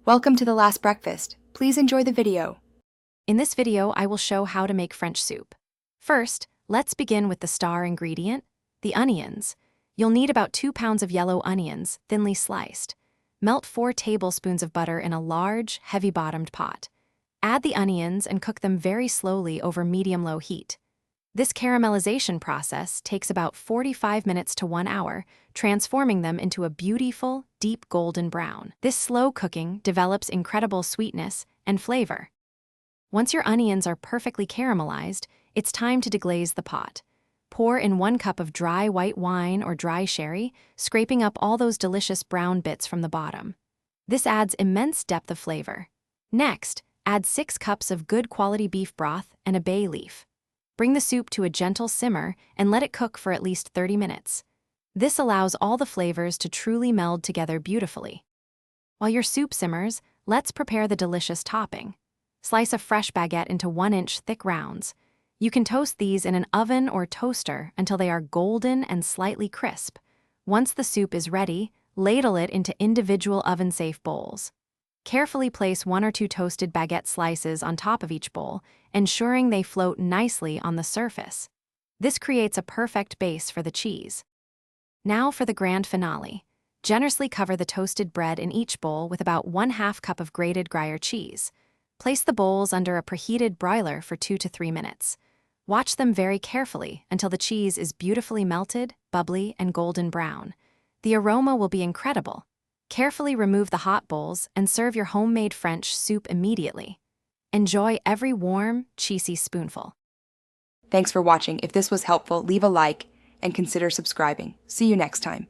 Welcome to the last breakfast. Please enjoy the video. In this video, I will show how to make French soup. First, let's begin with the star ingredient, the onions. You'll need about 2 pounds of yellow onions, thinly sliced. Melt 4 tablespoons of butter in a large, heavy-bottomed pot. Add the onions and cook them very slowly over medium-low heat. This caramelization process takes about 45 minutes to 1 hour, transforming them into a beautiful, deep golden brown. This slow cooking develops incredible sweetness and flavor. Once your onions are perfectly caramelized, it's time to deglaze the pot. Pour in 1 cup of dry white wine or dry sherry, scraping up all those delicious brown bits from the bottom. This adds immense depth of flavor. Next, add 6 cups of good quality beef broth and a bay leaf. Bring the soup to a gentle simmer and let it cook for at least 30 minutes. This allows all the flavors to truly meld together beautifully. While your soup simmers, let's prepare the delicious topping. Slice a fresh baguette into 1-inch thick rounds. You can toast these in an oven or toaster until they are golden and slightly crisp. Once the soup is ready, ladle it into individual oven-safe bowls. Carefully place 1 or 2 toasted baguette slices on top of each bowl, ensuring they float nicely on the surface. This creates a perfect base for the cheese. Now for the grand finale. Generously cover the toasted bread in each bowl with about 1/2 cup of grated Gruyere cheese. Place the bowls under a preheated broiler for 2 to 3 minutes. Watch them very carefully until the cheese is beautifully melted, bubbly, and golden brown. The aroma will be incredible. Carefully remove the hot bowls and serve your homemade French soup immediately. Enjoy every warm, cheesy spoonful. Thanks for watching. If this was helpful, leave a like and consider subscribing. See you next time.